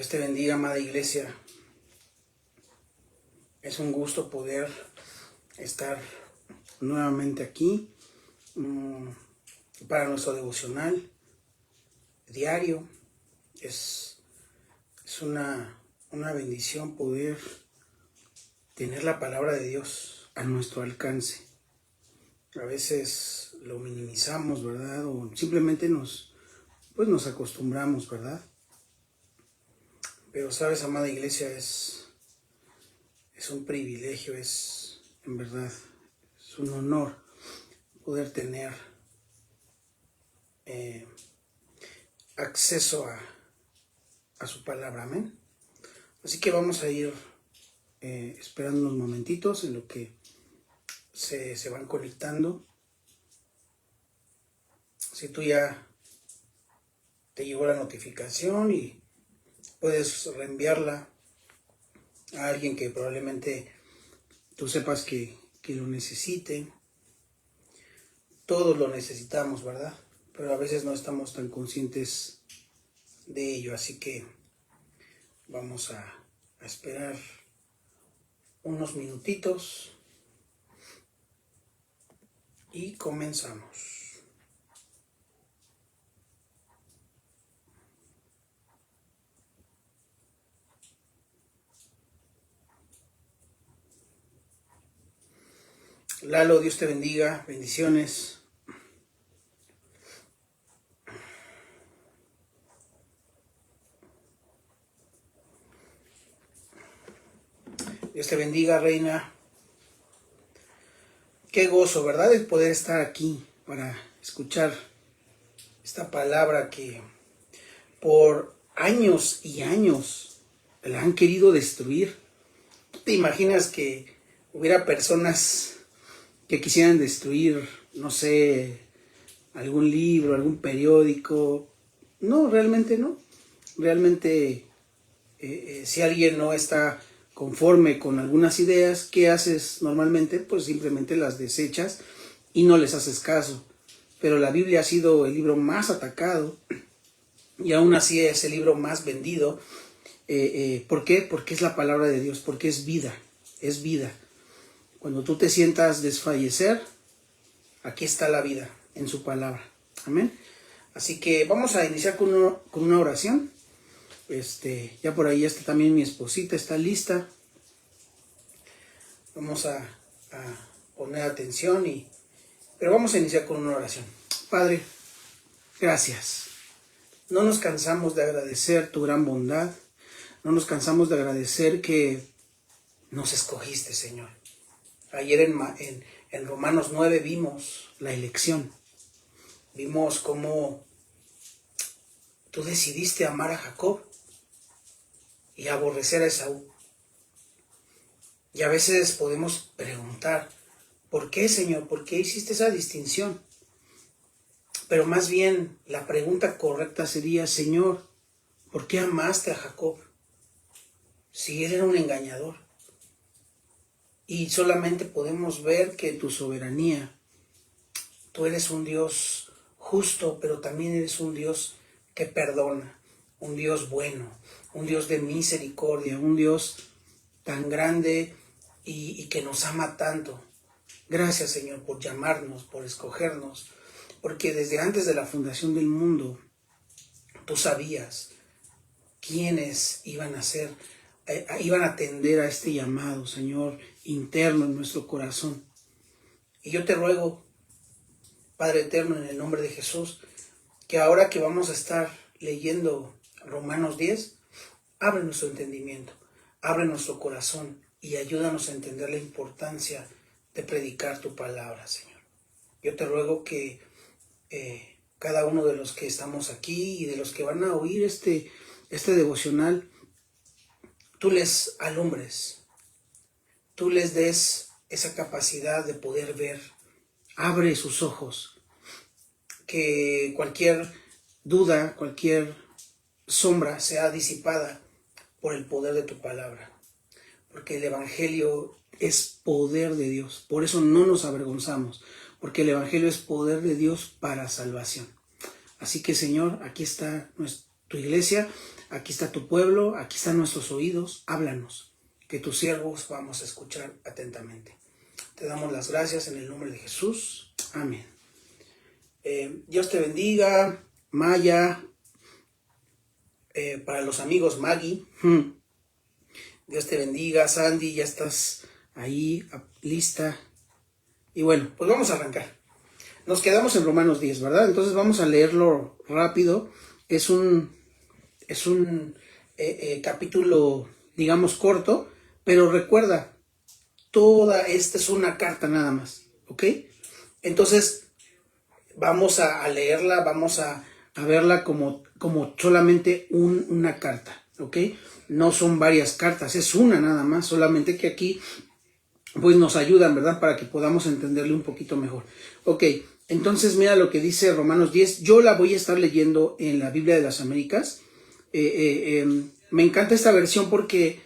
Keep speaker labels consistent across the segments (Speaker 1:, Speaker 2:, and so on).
Speaker 1: Dios te bendiga, amada iglesia. Es un gusto poder estar nuevamente aquí para nuestro devocional diario. Es una bendición poder tener la palabra de Dios a nuestro alcance. A veces lo minimizamos, ¿verdad? O simplemente nos acostumbramos, ¿verdad? Pero sabes, amada iglesia, es un privilegio, en verdad, es un honor poder tener acceso a su palabra, amén. Así que vamos a ir esperando unos momentitos en lo que se van conectando. Si tú ya te llegó la notificación y puedes reenviarla a alguien que probablemente tú sepas que lo necesite. Todos lo necesitamos, ¿verdad? Pero a veces no estamos tan conscientes de ello. Así que vamos a esperar unos minutitos y comenzamos. Lalo, Dios te bendiga, bendiciones. Dios te bendiga, reina. Qué gozo, ¿verdad? El poder estar aquí para escuchar esta palabra que por años y años la han querido destruir. ¿Tú te imaginas que hubiera personas que quisieran destruir, no sé, algún libro, algún periódico? No, realmente no. Realmente, si alguien no está conforme con algunas ideas, ¿qué haces normalmente? Pues simplemente las desechas y no les haces caso. Pero la Biblia ha sido el libro más atacado y aún así es el libro más vendido. ¿Por qué? Porque es la palabra de Dios, porque es vida, es vida. Cuando tú te sientas desfallecer, aquí está la vida en su palabra. Amén. Así que vamos a iniciar con una oración. Ya por ahí está también mi esposita, está lista. Vamos a poner atención, pero vamos a iniciar con una oración. Padre, gracias. No nos cansamos de agradecer tu gran bondad. No nos cansamos de agradecer que nos escogiste, Señor. Ayer en Romanos 9 vimos la elección. Vimos cómo tú decidiste amar a Jacob y aborrecer a Esaú. Y a veces podemos preguntar, ¿por qué, Señor? ¿Por qué hiciste esa distinción? Pero más bien la pregunta correcta sería, Señor, ¿por qué amaste a Jacob? Si él era un engañador. Y solamente podemos ver que tu soberanía, tú eres un Dios justo, pero también eres un Dios que perdona, un Dios bueno, un Dios de misericordia, un Dios tan grande y que nos ama tanto. Gracias, Señor, por llamarnos, por escogernos, porque desde antes de la fundación del mundo, tú sabías quiénes iban a atender a este llamado, Señor, interno en nuestro corazón. Y yo te ruego, Padre eterno, en el nombre de Jesús, que ahora que vamos a estar leyendo Romanos 10, abre nuestro entendimiento, abre nuestro corazón y ayúdanos a entender la importancia de predicar tu palabra, Señor. Yo te ruego que cada uno de los que estamos aquí y de los que van a oír este devocional, tú les alumbres, tú les des esa capacidad de poder ver. Abre sus ojos, que cualquier duda, cualquier sombra sea disipada por el poder de tu palabra, porque el Evangelio es poder de Dios. Por eso no nos avergonzamos, porque el Evangelio es poder de Dios para salvación. Así que, Señor, aquí está tu iglesia. Aquí está tu pueblo, aquí están nuestros oídos, háblanos, que tus siervos vamos a escuchar atentamente. Te damos las gracias en el nombre de Jesús. Amén. Dios te bendiga, Maya, para los amigos Maggie. Dios te bendiga, Sandy, ya estás ahí, lista. Y bueno, pues vamos a arrancar. Nos quedamos en Romanos 10, ¿verdad? Entonces vamos a leerlo rápido. Es un capítulo, digamos, corto, pero recuerda, toda esta es una carta nada más, ¿ok? Entonces vamos a leerla, vamos a verla como solamente una carta, ¿ok? No son varias cartas, es una nada más, solamente que aquí pues nos ayudan, ¿verdad? Para que podamos entenderle un poquito mejor. Ok, entonces mira lo que dice Romanos 10. Yo la voy a estar leyendo en la Biblia de las Américas. Me encanta esta versión porque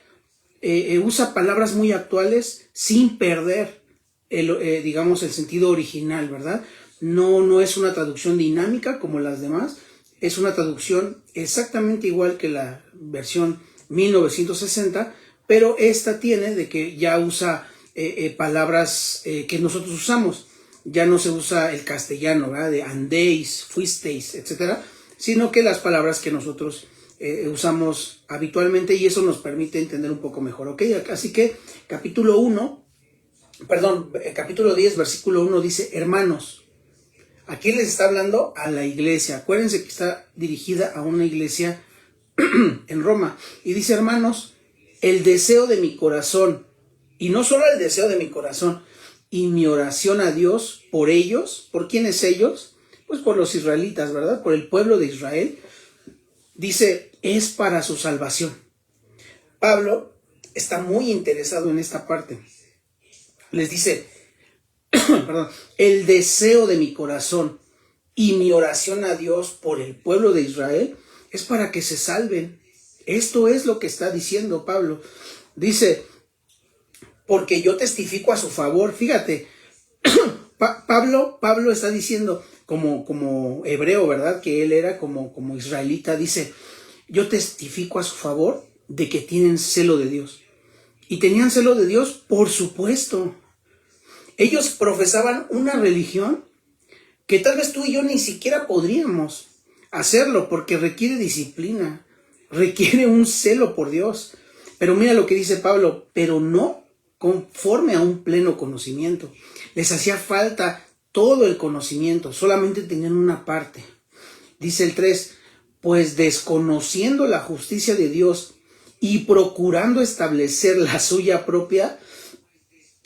Speaker 1: usa palabras muy actuales sin perder digamos, el sentido original, ¿verdad? No es una traducción dinámica como las demás, es una traducción exactamente igual que la versión 1960, pero esta tiene de que ya usa palabras que nosotros usamos. Ya no se usa el castellano, ¿verdad? De andéis, fuisteis, etcétera, sino que las palabras que nosotros usamos habitualmente, y eso nos permite entender un poco mejor, ¿ok? Así que capítulo 10, versículo 1 dice, hermanos, aquí les está hablando a la iglesia. Acuérdense que está dirigida a una iglesia en Roma. Y dice, hermanos, el deseo de mi corazón, y no solo el deseo de mi corazón, y mi oración a Dios por ellos. ¿Por quiénes ellos? Pues por los israelitas, ¿verdad? Por el pueblo de Israel. Dice, es para su salvación. Pablo está muy interesado en esta parte. Les dice, perdón, el deseo de mi corazón y mi oración a Dios por el pueblo de Israel es para que se salven. Esto es lo que está diciendo Pablo. Dice, porque yo testifico a su favor. Fíjate, Pablo está diciendo, como hebreo, ¿verdad? Que él era como israelita, dice, yo testifico a su favor de que tienen celo de Dios. Y tenían celo de Dios, por supuesto. Ellos profesaban una religión que tal vez tú y yo ni siquiera podríamos hacerlo, porque requiere disciplina, requiere un celo por Dios. Pero mira lo que dice Pablo, pero no conforme a un pleno conocimiento. Les hacía falta todo el conocimiento, solamente tenían una parte. Dice el 3, pues desconociendo la justicia de Dios y procurando establecer la suya propia,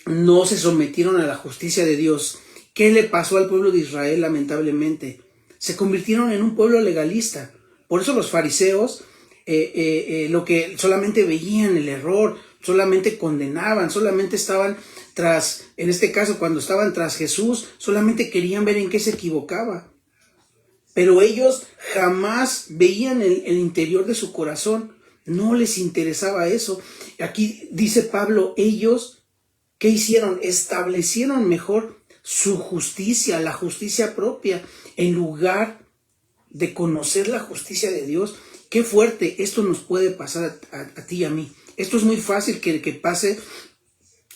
Speaker 1: no se sometieron a la justicia de Dios. ¿Qué le pasó al pueblo de Israel? Lamentablemente se convirtieron en un pueblo legalista. Por eso los fariseos lo que solamente veían el error, solamente condenaban, solamente estaban tras, en este caso cuando estaban tras Jesús, solamente querían ver en qué se equivocaba. Pero ellos jamás veían el interior de su corazón, no les interesaba eso. Aquí dice Pablo, ellos, ¿qué hicieron? Establecieron mejor su justicia, la justicia propia, en lugar de conocer la justicia de Dios. Qué fuerte, esto nos puede pasar a ti y a mí. Esto es muy fácil que pase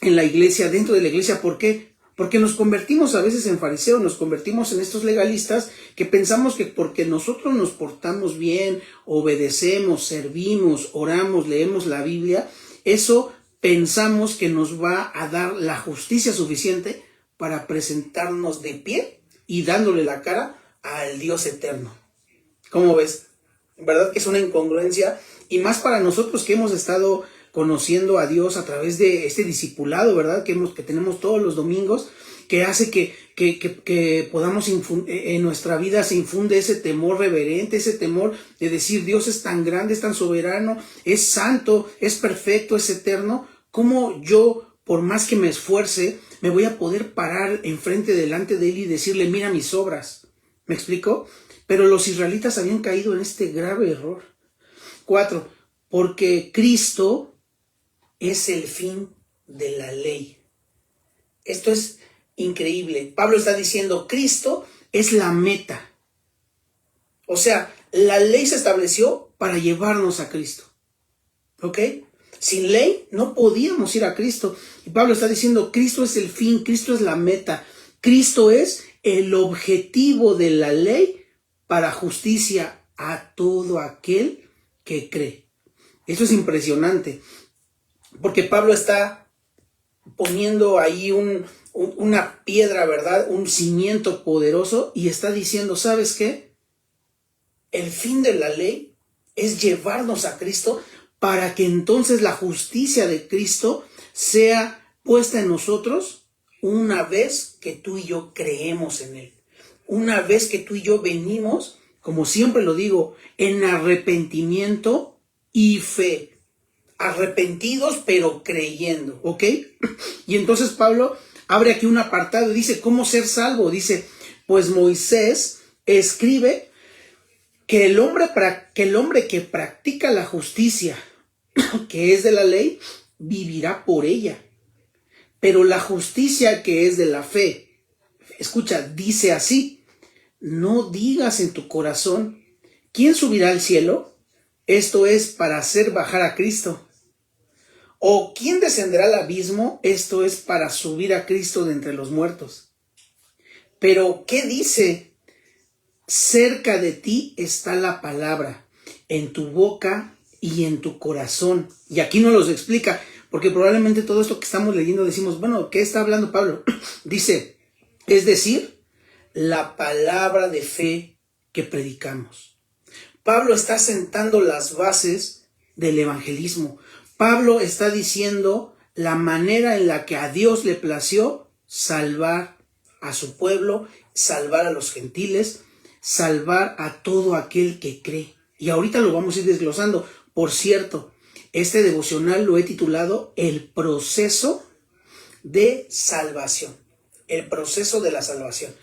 Speaker 1: en la iglesia, dentro de la iglesia. ¿Por qué? Porque nos convertimos a veces en fariseos, nos convertimos en estos legalistas que pensamos que porque nosotros nos portamos bien, obedecemos, servimos, oramos, leemos la Biblia, eso pensamos que nos va a dar la justicia suficiente para presentarnos de pie y dándole la cara al Dios eterno. ¿Cómo ves? ¿Verdad que es una incongruencia? Y más para nosotros que hemos estado conociendo a Dios a través de este discipulado, ¿verdad? Que tenemos todos los domingos, que hace que podamos, en nuestra vida se infunde ese temor reverente, ese temor de decir, Dios es tan grande, es tan soberano, es santo, es perfecto, es eterno. ¿Cómo yo, por más que me esfuerce, me voy a poder parar enfrente delante de Él y decirle, mira mis obras? ¿Me explico? Pero los israelitas habían caído en este grave error. 4. Porque Cristo es el fin de la ley. Esto es increíble. Pablo está diciendo, Cristo es la meta. O sea, la ley se estableció para llevarnos a Cristo. ¿Ok? Sin ley no podíamos ir a Cristo. Y Pablo está diciendo, Cristo es el fin, Cristo es la meta, Cristo es el objetivo de la ley para justicia a todo aquel que cree. Eso es impresionante, porque Pablo está poniendo ahí una piedra, ¿verdad? Un cimiento poderoso, y está diciendo, ¿sabes qué? El fin de la ley es llevarnos a Cristo para que entonces la justicia de Cristo sea puesta en nosotros una vez que tú y yo creemos en Él. Una vez que tú y yo venimos, como siempre lo digo, en arrepentimiento y fe. Arrepentidos pero creyendo, ¿ok? Y entonces Pablo abre aquí un apartado y dice, ¿cómo ser salvo? Dice, pues Moisés escribe que el hombre que practica la justicia, que es de la ley, vivirá por ella. Pero la justicia que es de la fe, escucha, dice así, no digas en tu corazón, ¿quién subirá al cielo? Esto es para hacer bajar a Cristo. ¿O quién descenderá al abismo? Esto es para subir a Cristo de entre los muertos. Pero, ¿qué dice? Cerca de ti está la palabra, en tu boca y en tu corazón. Y aquí no los explica, porque probablemente todo esto que estamos leyendo decimos, bueno, ¿qué está hablando Pablo? Dice, es decir, la palabra de fe que predicamos. Pablo está sentando las bases del evangelismo. Pablo está diciendo la manera en la que a Dios le plació salvar a su pueblo, salvar a los gentiles, salvar a todo aquel que cree. Y ahorita lo vamos a ir desglosando. Por cierto, este devocional lo he titulado El proceso de salvación. El proceso de la salvación.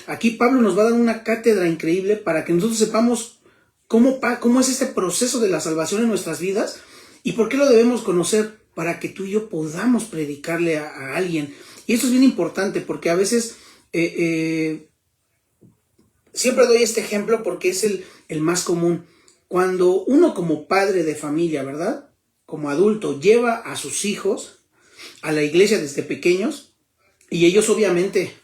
Speaker 1: Aquí Pablo nos va a dar una cátedra increíble para que nosotros sepamos cómo es este proceso de la salvación en nuestras vidas y por qué lo debemos conocer, para que tú y yo podamos predicarle a alguien. Y eso es bien importante, porque a veces siempre doy este ejemplo porque es el más común. Cuando uno como padre de familia, ¿verdad? Como adulto, lleva a sus hijos a la iglesia desde pequeños, y ellos obviamente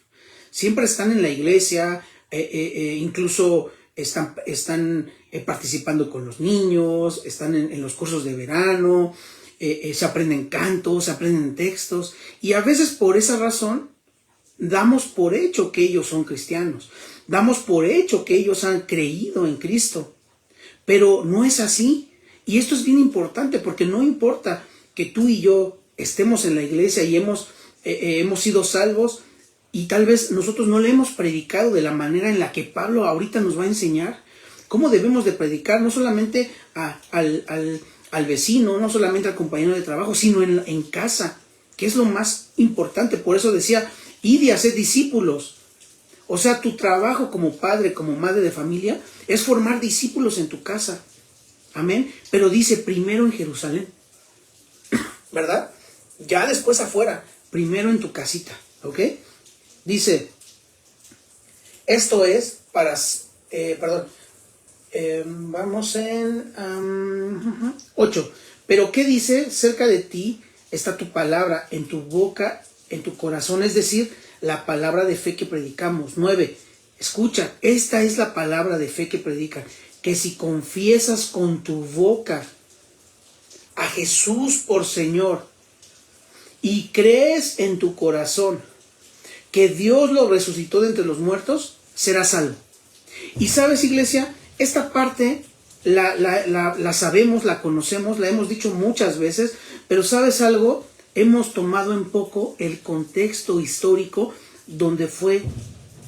Speaker 1: siempre están en la iglesia, incluso están participando con los niños, están en los cursos de verano, se aprenden cantos, se aprenden textos, y a veces por esa razón damos por hecho que ellos son cristianos, damos por hecho que ellos han creído en Cristo, pero no es así. Y esto es bien importante, porque no importa que tú y yo estemos en la iglesia y hemos sido salvos, y tal vez nosotros no le hemos predicado de la manera en la que Pablo ahorita nos va a enseñar cómo debemos de predicar, no solamente al vecino, no solamente al compañero de trabajo, sino en casa, que es lo más importante. Por eso decía, id y haced discípulos. O sea, tu trabajo como padre, como madre de familia, es formar discípulos en tu casa. Amén. Pero dice, primero en Jerusalén, ¿verdad? Ya después afuera, primero en tu casita, ¿ok? Dice, esto es para, vamos en 8. Pero ¿qué dice? Cerca de ti está tu palabra, en tu boca, en tu corazón, es decir, la palabra de fe que predicamos. 9. Escucha, esta es la palabra de fe que predican, que si confiesas con tu boca a Jesús por Señor y crees en tu corazón que Dios lo resucitó de entre los muertos, serás salvo. Y sabes, iglesia, esta parte la sabemos, la conocemos, la hemos dicho muchas veces, pero ¿sabes algo? Hemos tomado en poco el contexto histórico donde fue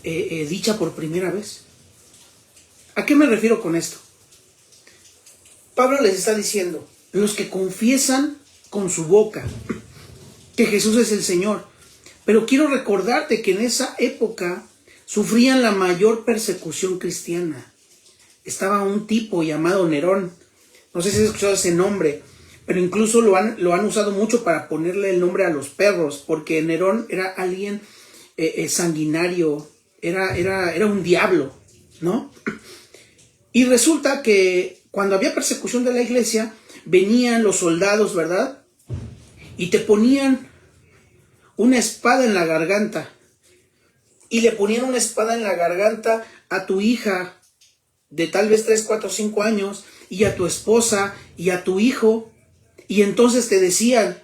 Speaker 1: dicha por primera vez. ¿A qué me refiero con esto? Pablo les está diciendo, los que confiesan con su boca que Jesús es el Señor. Pero quiero recordarte que en esa época sufrían la mayor persecución cristiana. Estaba un tipo llamado Nerón. No sé si has escuchado ese nombre, pero incluso lo han usado mucho para ponerle el nombre a los perros, porque Nerón era alguien sanguinario, era un diablo, ¿no? Y resulta que cuando había persecución de la iglesia, venían los soldados, ¿verdad? Y te ponían una espada en la garganta. Y le ponían una espada en la garganta a tu hija de tal vez 3, 4, 5 años, y a tu esposa, y a tu hijo. Y entonces te decían,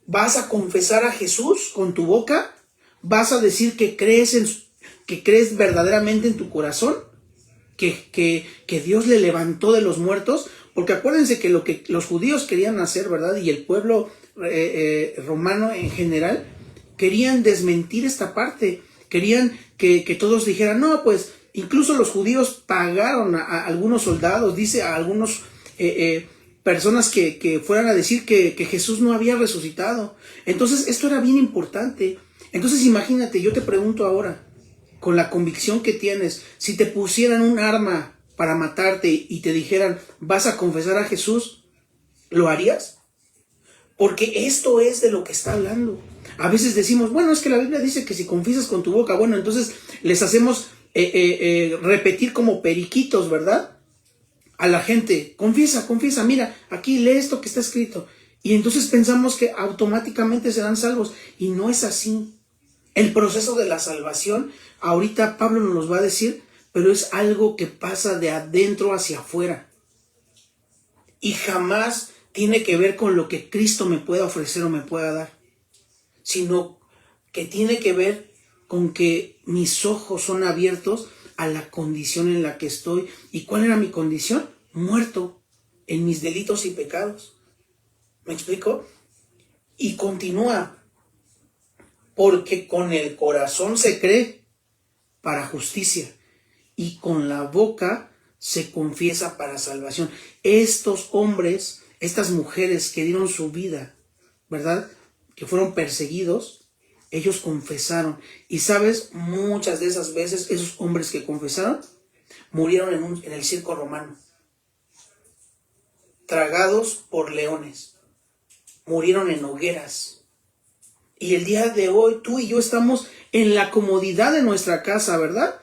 Speaker 1: ¿vas a confesar a Jesús con tu boca? ¿Vas a decir que crees verdaderamente en tu corazón? Que Dios le levantó de los muertos. Porque acuérdense que lo que los judíos querían hacer, ¿verdad? Y el pueblo romano en general, querían desmentir esta parte. Querían que todos dijeran, no, pues incluso los judíos pagaron a algunos soldados, dice a algunos personas que fueran a decir que Jesús no había resucitado. Entonces esto era bien importante. Entonces imagínate, yo te pregunto ahora, con la convicción que tienes, si te pusieran un arma para matarte y te dijeran, vas a confesar a Jesús, ¿lo harías? Porque esto es de lo que está hablando. A veces decimos, bueno, es que la Biblia dice que si confiesas con tu boca, bueno, entonces les hacemos repetir como periquitos, ¿verdad? A la gente, confiesa, mira, aquí lee esto que está escrito. Y entonces pensamos que automáticamente serán salvos. Y no es así. El proceso de la salvación, ahorita Pablo nos los va a decir, pero es algo que pasa de adentro hacia afuera. Y jamás tiene que ver con lo que Cristo me pueda ofrecer o me pueda dar, sino que tiene que ver con que mis ojos son abiertos a la condición en la que estoy. ¿Y cuál era mi condición? Muerto en mis delitos y pecados. ¿Me explico? Y continúa, porque con el corazón se cree para justicia y con la boca se confiesa para salvación. Estos hombres, estas mujeres que dieron su vida, ¿verdad?, que fueron perseguidos, ellos confesaron. Y sabes, muchas de esas veces esos hombres que confesaron murieron en el circo romano, tragados por leones, murieron en hogueras. Y el día de hoy tú y yo estamos en la comodidad de nuestra casa, ¿verdad?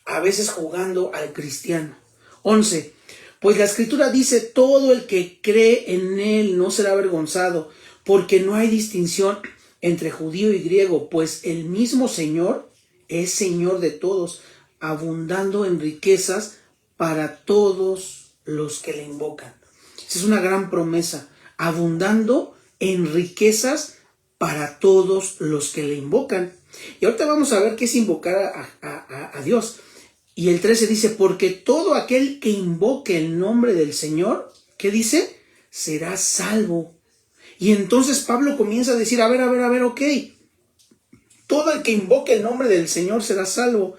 Speaker 1: A veces jugando al cristiano. 11. Pues la escritura dice, todo el que cree en él no será avergonzado, porque no hay distinción entre judío y griego, pues el mismo Señor es Señor de todos, abundando en riquezas para todos los que le invocan. Esa es una gran promesa, abundando en riquezas para todos los que le invocan. Y ahorita vamos a ver qué es invocar a Dios. Y el 13 dice, porque todo aquel que invoque el nombre del Señor, ¿qué dice? Será salvo. Y entonces Pablo comienza a decir, a ver, ok, todo el que invoque el nombre del Señor será salvo.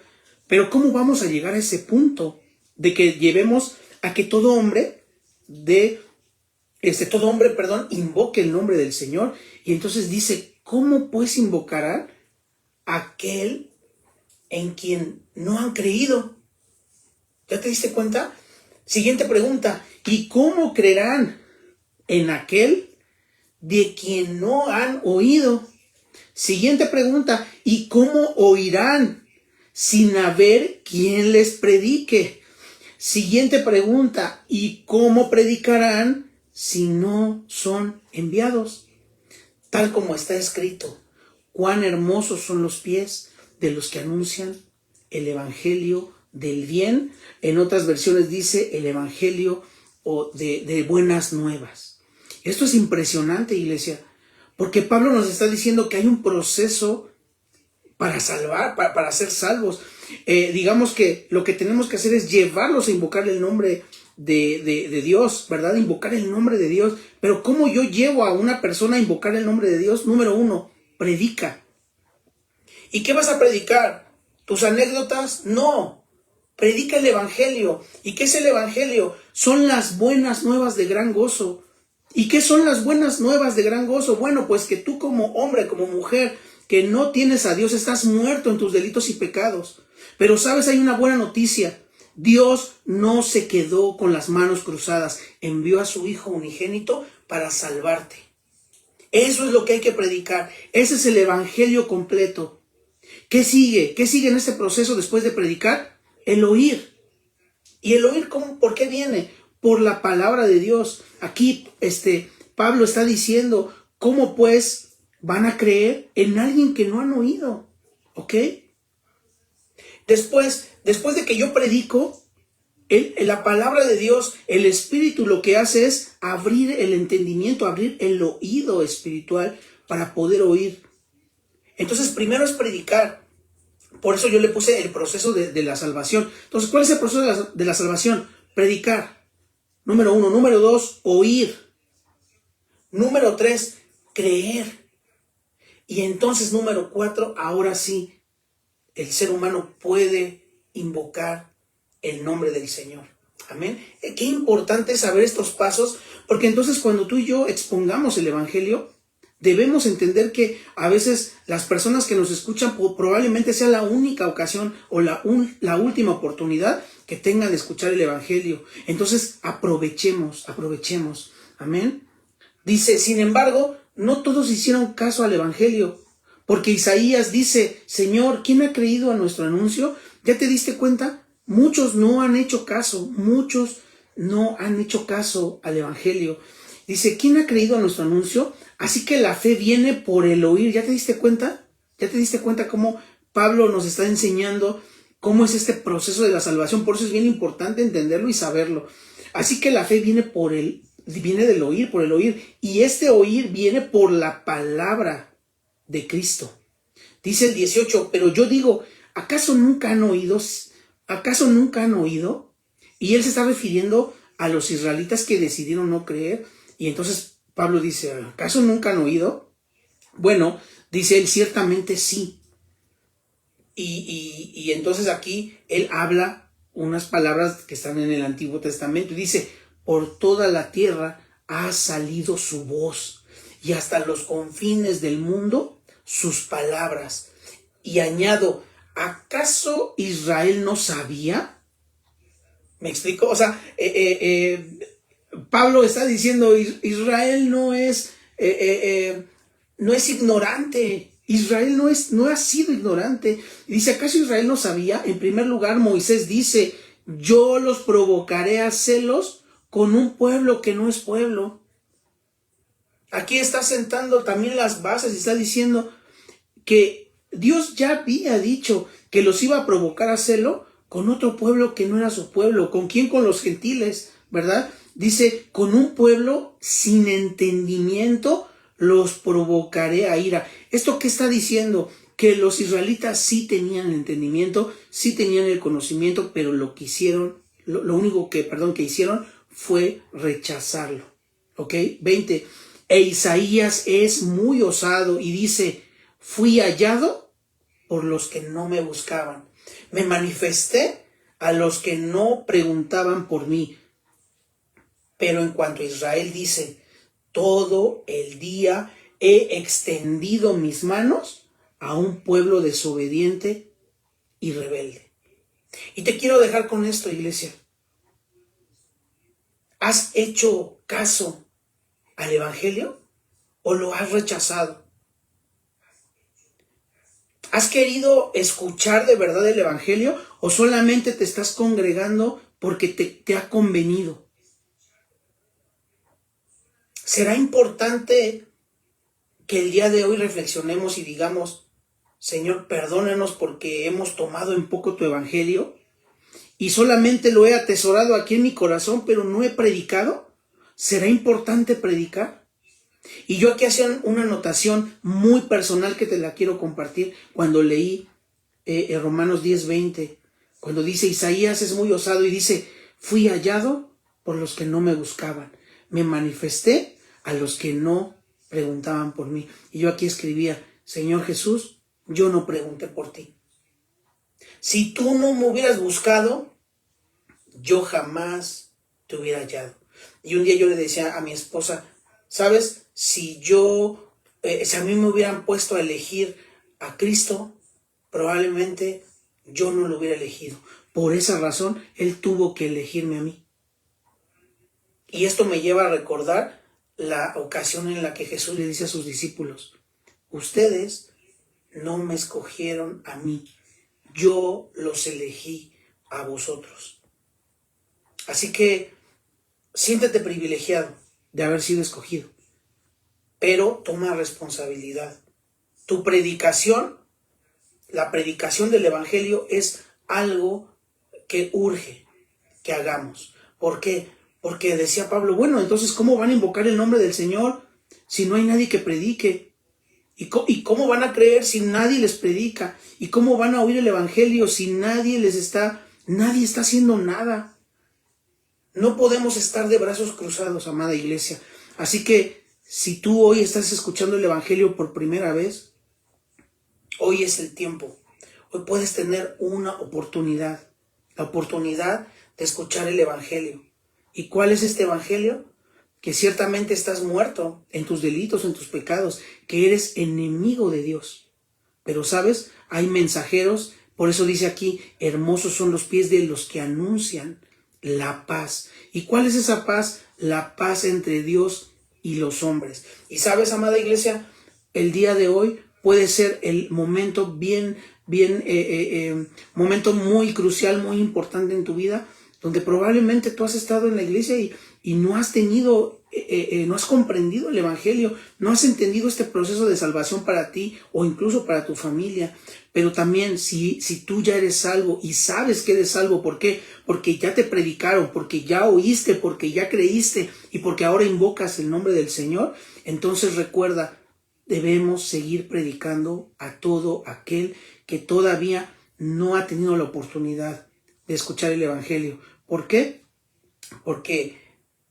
Speaker 1: Pero ¿cómo vamos a llegar a ese punto de que llevemos a que todo hombre invoque el nombre del Señor? Y entonces dice, ¿cómo pues invocarán a aquel en quien no han creído? ¿Ya te diste cuenta? Siguiente pregunta, ¿y cómo creerán en aquel de quien no han oído? Siguiente pregunta, ¿y cómo oirán sin haber quien les predique? Siguiente pregunta, ¿y cómo predicarán si no son enviados? Tal como está escrito, cuán hermosos son los pies de los que anuncian el evangelio del bien. En otras versiones dice el evangelio de buenas nuevas. Esto es impresionante, iglesia, porque Pablo nos está diciendo que hay un proceso para salvar, para ser salvos. Digamos que lo que tenemos que hacer es llevarlos a invocar el nombre de Dios, ¿verdad? Invocar el nombre de Dios. Pero ¿cómo yo llevo a una persona a invocar el nombre de Dios? Número 1, predica. ¿Y qué vas a predicar? ¿Tus anécdotas? No. Predica el evangelio. ¿Y qué es el evangelio? Son las buenas nuevas de gran gozo. ¿Y qué son las buenas nuevas de gran gozo? Bueno, pues que tú como hombre, como mujer, que no tienes a Dios, estás muerto en tus delitos y pecados. Pero sabes, hay una buena noticia. Dios no se quedó con las manos cruzadas. Envió a su Hijo unigénito para salvarte. Eso es lo que hay que predicar. Ese es el evangelio completo. ¿Qué sigue? ¿Qué sigue en este proceso después de predicar? El oír. ¿Y el oír por qué viene? Por la palabra de Dios. Aquí Pablo está diciendo, ¿cómo pues van a creer en alguien que no han oído? ¿Ok? Después de que yo predico, la palabra de Dios, el Espíritu lo que hace es abrir el entendimiento, abrir el oído espiritual para poder oír. Entonces, primero es predicar. Por eso yo le puse el proceso de la salvación. Entonces, ¿cuál es el proceso de la salvación? Predicar. Número 1. Número 2, oír. Número 3, creer. Y entonces, número 4, ahora sí, el ser humano puede invocar el nombre del Señor. Amén. Qué importante es saber estos pasos, porque entonces cuando tú y yo expongamos el Evangelio, debemos entender que a veces las personas que nos escuchan probablemente sea la única ocasión o la última oportunidad que tengan de escuchar el Evangelio. Entonces aprovechemos. Amén. Dice, sin embargo, no todos hicieron caso al Evangelio, porque Isaías dice, Señor, ¿quién ha creído a nuestro anuncio? ¿Ya te diste cuenta? Muchos no han hecho caso al Evangelio. Dice, ¿quién ha creído a nuestro anuncio? Así que la fe viene por el oír. ¿Ya te diste cuenta? ¿Ya te diste cuenta cómo Pablo nos está enseñando cómo es este proceso de la salvación? Por eso es bien importante entenderlo y saberlo. Así que la fe viene del oír, por el oír. Y este oír viene por la palabra de Cristo. Dice el 18, pero yo digo, ¿acaso nunca han oído? Y él se está refiriendo a los israelitas que decidieron no creer. Y entonces Pablo dice, ¿acaso nunca han oído? Bueno, dice él, ciertamente sí. Y entonces aquí él habla unas palabras que están en el Antiguo Testamento. Y dice, por toda la tierra ha salido su voz, y hasta los confines del mundo sus palabras. Y añado, ¿acaso Israel no sabía? ¿Me explico? O sea, Pablo está diciendo, Israel no es ignorante. Israel no ha sido ignorante. Y dice, ¿acaso Israel no sabía? En primer lugar, Moisés dice, yo los provocaré a celos con un pueblo que no es pueblo. Aquí está sentando también las bases y está diciendo que Dios ya había dicho que los iba a provocar a celo con otro pueblo que no era su pueblo. ¿Con quién? Con los gentiles, ¿verdad? Dice, con un pueblo sin entendimiento los provocaré a ira. ¿Esto qué está diciendo? Que los israelitas sí tenían el entendimiento, sí tenían el conocimiento, pero lo único que hicieron fue rechazarlo. ¿Ok? 20. E Isaías es muy osado y dice, fui hallado por los que no me buscaban. Me manifesté a los que no preguntaban por mí. Pero en cuanto a Israel dice, todo el día he extendido mis manos a un pueblo desobediente y rebelde. Y te quiero dejar con esto, iglesia. ¿Has hecho caso al Evangelio o lo has rechazado? ¿Has querido escuchar de verdad el Evangelio o solamente te estás congregando porque te ha convenido? Será importante que el día de hoy reflexionemos y digamos, Señor, perdónanos porque hemos tomado en poco tu Evangelio y solamente lo he atesorado aquí en mi corazón, pero no he predicado. ¿Será importante predicar? Y yo aquí hacía una anotación muy personal que te la quiero compartir cuando leí Romanos 10:20, cuando dice, Isaías es muy osado y dice, fui hallado por los que no me buscaban, me manifesté a los que no preguntaban por mí. Y yo aquí escribía, Señor Jesús, yo no pregunté por ti. Si tú no me hubieras buscado, yo jamás te hubiera hallado. Y un día yo le decía a mi esposa, ¿sabes? Si a mí me hubieran puesto a elegir a Cristo, probablemente yo no lo hubiera elegido. Por esa razón, Él tuvo que elegirme a mí. Y esto me lleva a recordar la ocasión en la que Jesús le dice a sus discípulos, ustedes no me escogieron a mí, yo los elegí a vosotros. Así que siéntete privilegiado de haber sido escogido, pero toma responsabilidad. Tu predicación, la predicación del Evangelio, es algo que urge que hagamos. ¿Por qué? Porque decía Pablo, bueno, entonces ¿cómo van a invocar el nombre del Señor si no hay nadie que predique? ¿Y cómo van a creer si nadie les predica? ¿Y cómo van a oír el Evangelio si nadie está haciendo nada? No podemos estar de brazos cruzados, amada iglesia. Así que si tú hoy estás escuchando el Evangelio por primera vez, hoy es el tiempo. Hoy puedes tener una oportunidad, la oportunidad de escuchar el Evangelio. ¿Y cuál es este Evangelio? Que ciertamente estás muerto en tus delitos, en tus pecados, que eres enemigo de Dios. Pero ¿sabes? Hay mensajeros, por eso dice aquí, hermosos son los pies de los que anuncian la paz. ¿Y cuál es esa paz? La paz entre Dios y los hombres. Y sabes, amada iglesia, el día de hoy puede ser el momento momento muy crucial, muy importante en tu vida, donde probablemente tú has estado en la iglesia y no has tenido, no has comprendido el Evangelio, no has entendido este proceso de salvación para ti o incluso para tu familia. Pero también si tú ya eres salvo y sabes que eres salvo, ¿por qué? Porque ya te predicaron, porque ya oíste, porque ya creíste y porque ahora invocas el nombre del Señor, entonces recuerda, debemos seguir predicando a todo aquel que todavía no ha tenido la oportunidad de escuchar el Evangelio. ¿Por qué? Porque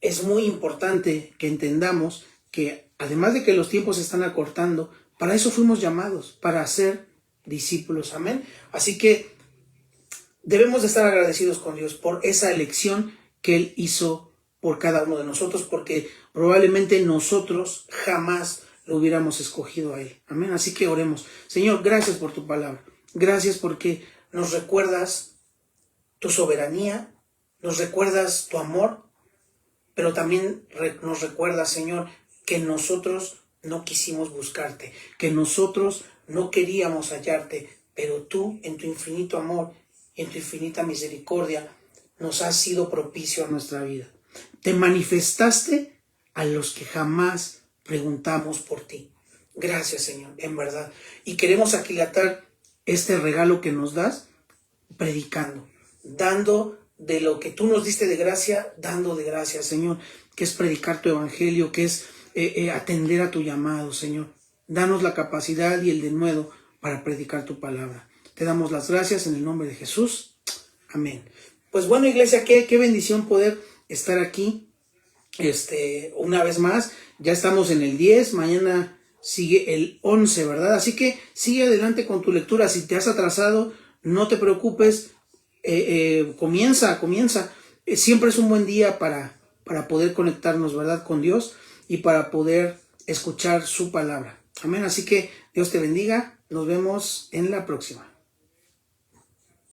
Speaker 1: es muy importante que entendamos que además de que los tiempos se están acortando, para eso fuimos llamados, para ser discípulos. Amén. Así que debemos de estar agradecidos con Dios por esa elección que Él hizo por cada uno de nosotros, porque probablemente nosotros jamás lo hubiéramos escogido a Él. Amén. Así que oremos. Señor, gracias por tu palabra. Gracias porque nos recuerdas tu soberanía, nos recuerdas tu amor, pero también nos recuerdas, Señor, que nosotros no quisimos buscarte, que nosotros no queríamos hallarte, pero tú, en tu infinito amor y en tu infinita misericordia, nos has sido propicio a nuestra vida. Te manifestaste a los que jamás preguntamos por ti. Gracias, Señor, en verdad. Y queremos aquilatar este regalo que nos das, predicando, dando de lo que tú nos diste de gracia, dando de gracia, Señor, que es predicar tu evangelio, que es atender a tu llamado, Señor. Danos la capacidad y el denuedo para predicar tu palabra. Te damos las gracias en el nombre de Jesús. Amén. Pues bueno, iglesia, qué bendición poder estar aquí una vez más. Ya estamos en el 10, mañana sigue el 11, ¿verdad? Así que sigue adelante con tu lectura. Si te has atrasado, no te preocupes, comienza. Siempre es un buen día para poder conectarnos, ¿verdad?, con Dios y para poder escuchar su palabra. Amén. Así que Dios te bendiga. Nos vemos en la próxima.